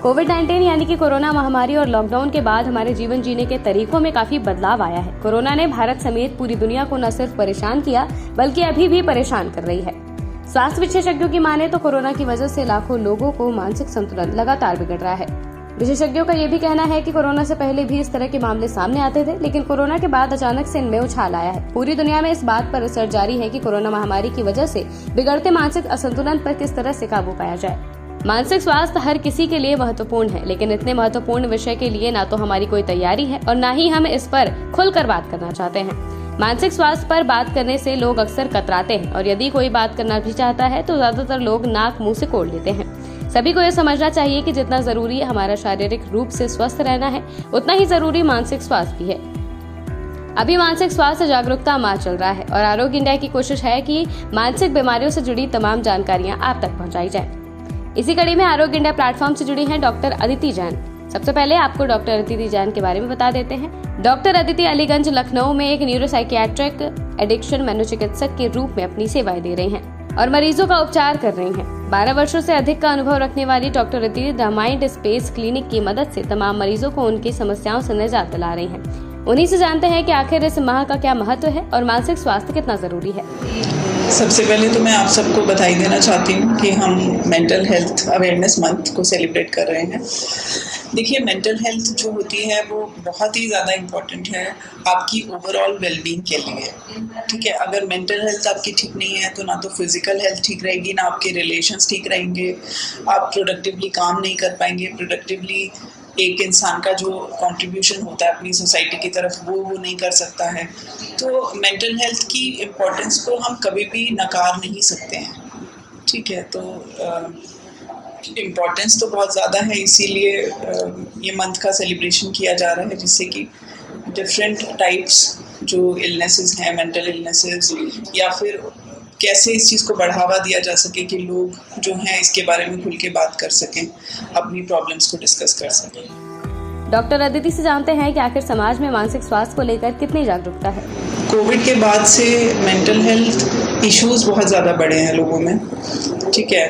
कोविड-19 यानी कि कोरोना महामारी और लॉकडाउन के बाद हमारे जीवन जीने के तरीकों में काफी बदलाव आया है। कोरोना ने भारत समेत पूरी दुनिया को न सिर्फ परेशान किया बल्कि अभी भी परेशान कर रही है। स्वास्थ्य विशेषज्ञों की माने तो कोरोना की वजह से लाखों लोगों को मानसिक संतुलन लगातार बिगड़ रहा है। विशेषज्ञों का ये भी कहना है कि कोरोना से पहले भी इस तरह के मामले सामने आते थे, लेकिन कोरोना के बाद अचानक से इनमें उछाल आया है। पूरी दुनिया में इस बात पर रिसर्च जारी है कि कोरोना महामारी की वजह से बिगड़ते मानसिक असंतुलन पर किस तरह से काबू पाया जाए। मानसिक स्वास्थ्य हर किसी के लिए महत्वपूर्ण है, लेकिन इतने महत्वपूर्ण विषय के लिए ना तो हमारी कोई तैयारी है और ना ही हम इस पर खुलकर बात करना चाहते हैं। मानसिक स्वास्थ्य पर बात करने से लोग अक्सर कतराते हैं और यदि कोई बात करना भी चाहता है तो ज्यादातर लोग नाक मुंह से कोड़ लेते हैं। सभी को यह समझना चाहिए कि जितना जरूरी हमारा शारीरिक रूप से स्वस्थ रहना है, उतना ही जरूरी मानसिक स्वास्थ्य भी है। अभी मानसिक स्वास्थ्य जागरूकता माह चल रहा है और आरोग्य इंडिया की कोशिश है कि मानसिक बीमारियों से जुड़ी तमाम जानकारियां आप तक पहुंचाई जाए। इसी कड़ी में आरोग्य इंडिया प्लेटफॉर्म से जुड़ी हैं डॉक्टर अदिति जैन। सबसे पहले आपको डॉक्टर अदिति जैन के बारे में बता देते हैं। डॉक्टर अदिति अलीगंज लखनऊ में एक न्यूरोसाइकियाट्रिक एडिक्शन मनोचिकित्सक के रूप में अपनी सेवाएं दे रहे हैं और मरीजों का उपचार कर रही हैं। 12 वर्षों से अधिक का अनुभव रखने वाली doctor Aditi the mind space clinic की मदद से तमाम मरीजों को उनकी समस्याओं से निजात दिला रही हैं। उन्हीं से जानते हैं कि आखिर इस माह का क्या महत्व है और मानसिक स्वास्थ्य कितना जरूरी है। सबसे पहले तो मैं आप सबको बधाई देना चाहती हूँ कि हम मेंटल हेल्थ अवेयरनेस मंथ को सेलिब्रेट कर रहे हैं। देखिए, मेंटल हेल्थ जो होती है वो बहुत ही ज़्यादा इम्पॉर्टेंट है आपकी ओवरऑल वेलबींग के लिए। ठीक है, अगर मेंटल हेल्थ आपकी ठीक नहीं है तो ना तो फिजिकल हेल्थ ठीक रहेगी, ना आपके रिलेशंस ठीक रहेंगे, आप प्रोडक्टिवली काम नहीं कर पाएंगे, प्रोडक्टिवली एक इंसान का जो कंट्रीब्यूशन होता है अपनी सोसाइटी की तरफ वो नहीं कर सकता है। तो मेंटल हेल्थ की इम्पोर्टेंस को हम कभी भी नकार नहीं सकते हैं। ठीक है, तो इम्पोर्टेंस तो बहुत ज़्यादा है, इसीलिए ये मंथ का सेलिब्रेशन किया जा रहा है, जिससे कि डिफरेंट टाइप्स जो इलनेसेस हैं, मेंटल इलनेसेस, या फिर कैसे इस चीज़ को बढ़ावा दिया जा सके कि लोग जो हैं इसके बारे में खुल के बात कर सकें, अपनी प्रॉब्लम्स को डिस्कस कर सकें। डॉक्टर अदिति से जानते हैं कि आखिर समाज में मानसिक स्वास्थ्य को लेकर कितनी जागरूकता है। कोविड के बाद से मेंटल हेल्थ इश्यूज बहुत ज़्यादा बढ़े हैं लोगों में। ठीक है,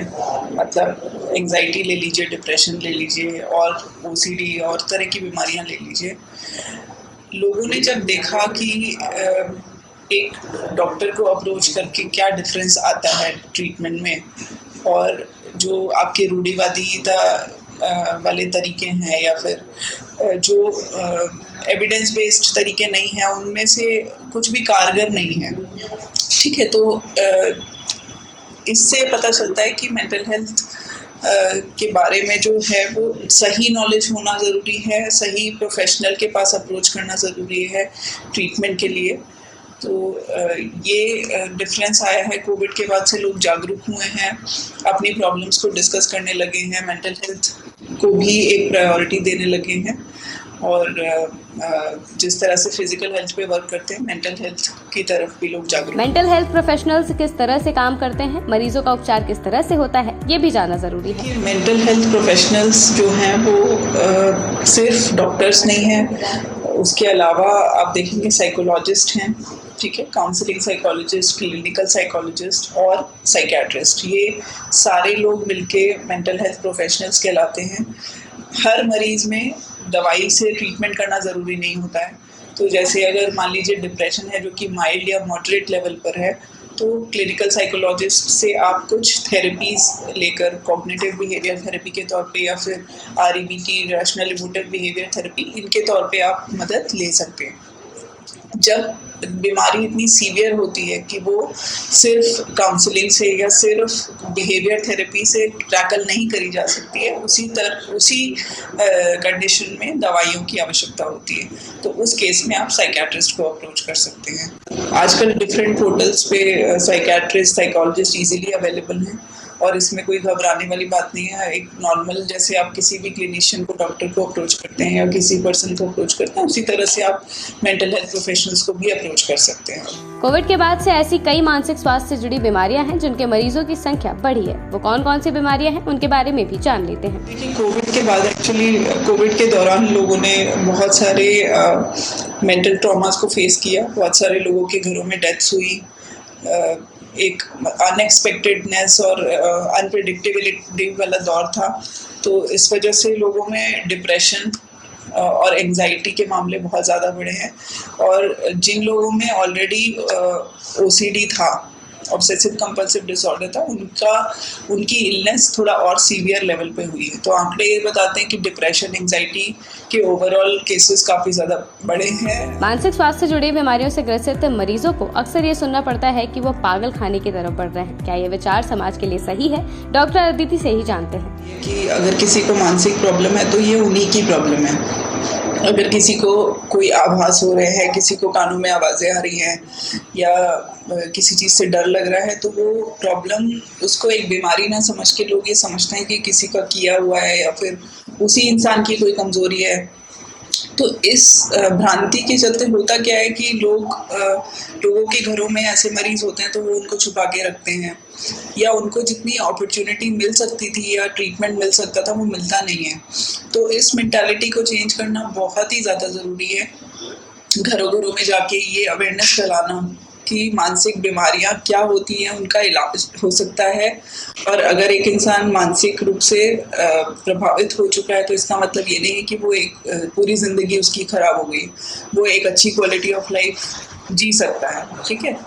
मतलब एंजाइटी ले लीजिए, डिप्रेशन ले लीजिए और ओसीडी और तरह की बीमारियां ले लीजिए। लोगों ने जब देखा कि एक डॉक्टर को अप्रोच करके क्या डिफरेंस आता है ट्रीटमेंट में, और जो आपके रूढ़िवादिता वाले तरीके हैं या फिर जो एविडेंस बेस्ड तरीके नहीं हैं, उनमें से कुछ भी कारगर नहीं है। ठीक है, तो इससे पता चलता है कि मेंटल हेल्थ के बारे में जो है वो सही नॉलेज होना ज़रूरी है, सही प्रोफेशनल के पास अप्रोच करना ज़रूरी है ट्रीटमेंट के लिए। तो ये डिफरेंस आया है कोविड के बाद से, लोग जागरूक हुए हैं, अपनी प्रॉब्लम्स को डिस्कस करने लगे हैं, मेंटल हेल्थ को भी एक प्रायोरिटी देने लगे हैं, और जिस तरह से फिजिकल हेल्थ पे वर्क करते हैं, मेंटल हेल्थ की तरफ भी लोग जागरूक। मेंटल हेल्थ प्रोफेशनल्स किस तरह से काम करते हैं, मरीजों का उपचार किस तरह से होता है, ये भी जानना जरूरी है। मेंटल हेल्थ प्रोफेशनल्स जो हैं वो सिर्फ डॉक्टर्स नहीं हैं, उसके अलावा आप देखेंगे साइकोलॉजिस्ट हैं, ठीक है, काउंसलिंग साइकोलॉजिस्ट, क्लिनिकल साइकोलॉजिस्ट और साइकियाट्रिस्ट, ये सारे लोग मिलके मेंटल हेल्थ प्रोफेशनल्स कहलाते हैं। हर मरीज में दवाई से ट्रीटमेंट करना ज़रूरी नहीं होता है। तो जैसे अगर मान लीजिए डिप्रेशन है जो कि माइल्ड या मॉडरेट लेवल पर है, तो क्लिनिकल साइकोलॉजिस्ट से आप कुछ थेरेपीज लेकर, कॉग्निटिव बिहेवियर थेरेपी के तौर पे या फिर REBT, rational emotive behaviour therapy, इनके तौर पे आप मदद ले सकते हैं। जब बीमारी इतनी सीवियर होती है कि वो सिर्फ काउंसलिंग से या सिर्फ बिहेवियर थेरेपी से टैकल नहीं करी जा सकती है, उसी कंडीशन में दवाइयों की आवश्यकता होती है, तो उस केस में आप साइकियाट्रिस्ट को अप्रोच कर सकते हैं। आजकल डिफरेंट पोर्टल्स पे साइकियाट्रिस्ट, साइकोलॉजिस्ट इजीली अवेलेबल हैं और इसमें कोई घबराने वाली बात नहीं है। एक नॉर्मल, जैसे आप किसी भी क्लिनिशियन को, डॉक्टर को अप्रोच करते हैं या किसी पर्सन को अप्रोच करते हैं, उसी तरह से आप मेंटल हेल्थ प्रोफेशनल्स को भी अप्रोच कर सकते हैं। कोविड के बाद से ऐसी कई मानसिक स्वास्थ्य से जुड़ी बीमारियां हैं जिनके मरीजों की संख्या बढ़ी है। वो कौन कौन सी बीमारियां हैं, उनके बारे में भी जान लेते हैं। देखिए, कोविड के बाद एक्चुअली कोविड के दौरान लोगों ने बहुत सारे मेंटल ट्रॉमास को फेस किया। बहुत सारे लोगों के घरों में डेथ्स हुई, एक अनएक्सपेक्टेडनेस और अनप्रेडिक्टेबिलिटी वाला दौर था। तो इस वजह से लोगों में डिप्रेशन और एंजाइटी के मामले बहुत ज़्यादा बढ़े हैं। और जिन लोगों में ऑलरेडी OCD था, ऑब्सेसिव कंपल्सिव डिसऑर्डर था, उनकी इलनेस थोड़ा और सीवियर लेवल पे हुई है। तो आंकड़े ये बताते हैं कि डिप्रेशन, एंजाइटी के ओवरऑल केसेस काफ़ी ज़्यादा बढ़े हैं। मानसिक स्वास्थ्य से जुड़ी बीमारियों से ग्रसित मरीजों को अक्सर ये सुनना पड़ता है कि वो पागल खाने की तरफ बढ़ रहे हैं। क्या ये विचार समाज के लिए सही है? डॉक्टर अदिति से ही जानते हैं कि अगर किसी को मानसिक प्रॉब्लम है तो ये उन्हीं की प्रॉब्लम है। अगर किसी को कोई आभास हो रहे हैं, किसी को कानों में आवाज़ें आ रही हैं या किसी चीज़ से डर लग रहा है, तो वो प्रॉब्लम उसको एक बीमारी ना समझ के लोग ये समझते हैं कि किसी का किया हुआ है या फिर उसी इंसान की कोई कमज़ोरी है। तो इस भ्रांति के चलते होता क्या है कि लोगों के घरों में ऐसे मरीज होते हैं तो वो उनको छुपा के रखते हैं, या उनको जितनी अपॉर्चुनिटी मिल सकती थी या ट्रीटमेंट मिल सकता था वो मिलता नहीं है। तो इस मेंटालिटी को चेंज करना बहुत ही ज़्यादा ज़रूरी है। घरों घरों में जाके ये अवेयरनेस फैलाना कि मानसिक बीमारियां क्या होती हैं, उनका इलाज हो सकता है। और अगर एक इंसान मानसिक रूप से प्रभावित हो चुका है तो इसका मतलब ये नहीं है कि वो एक पूरी ज़िंदगी उसकी ख़राब हो गई। वो एक अच्छी क्वालिटी ऑफ लाइफ जी सकता है। ठीक है।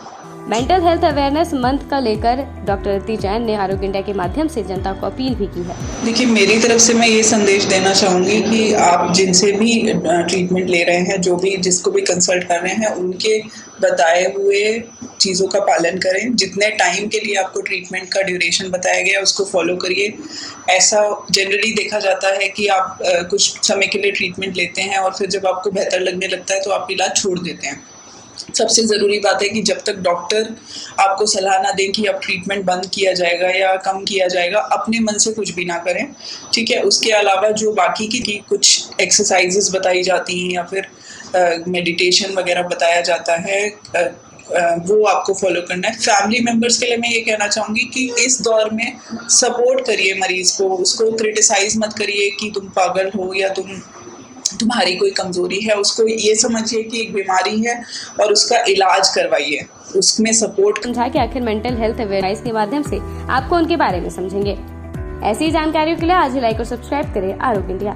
मेंटल हेल्थ अवेयरनेस मंथ का लेकर डॉक्टर अदिति जैन ने आरोग्य इंडिया के माध्यम से जनता को अपील भी की है। देखिए, मेरी तरफ से मैं ये संदेश देना चाहूँगी कि आप जिनसे भी ट्रीटमेंट ले रहे हैं, जिसको भी कंसल्ट कर रहे हैं, उनके बताए हुए चीज़ों का पालन करें। जितने टाइम के लिए आपको ट्रीटमेंट का ड्यूरेशन बताया गया उसको फॉलो करिए। ऐसा जनरली देखा जाता है कि आप कुछ समय के लिए ट्रीटमेंट लेते हैं और फिर जब आपको बेहतर लगने लगता है तो आप इलाज छोड़ देते हैं। सबसे ज़रूरी बात है कि जब तक डॉक्टर आपको सलाह ना दें कि अब ट्रीटमेंट बंद किया जाएगा या कम किया जाएगा, अपने मन से कुछ भी ना करें। ठीक है। उसके अलावा जो बाकी की कुछ एक्सरसाइजेस बताई जाती हैं या फिर मेडिटेशन वगैरह बताया जाता है, वो आपको फॉलो करना है। फैमिली मेम्बर्स के लिए मैं ये कहना चाहूँगी कि इस दौर में सपोर्ट करिए मरीज़ को। उसको क्रिटिसाइज मत करिए कि तुम पागल हो या तुम्हारी कोई कमज़ोरी है। उसको ये समझिए कि एक बीमारी है और उसका इलाज करवाइए, उसमें सपोर्ट। समझा कि आखिर मेंटल हेल्थ अवेयरनेस के माध्यम से आपको उनके बारे में समझेंगे। ऐसी जानकारियों के लिए आज ही लाइक और सब्सक्राइब करें आरोग्य इंडिया।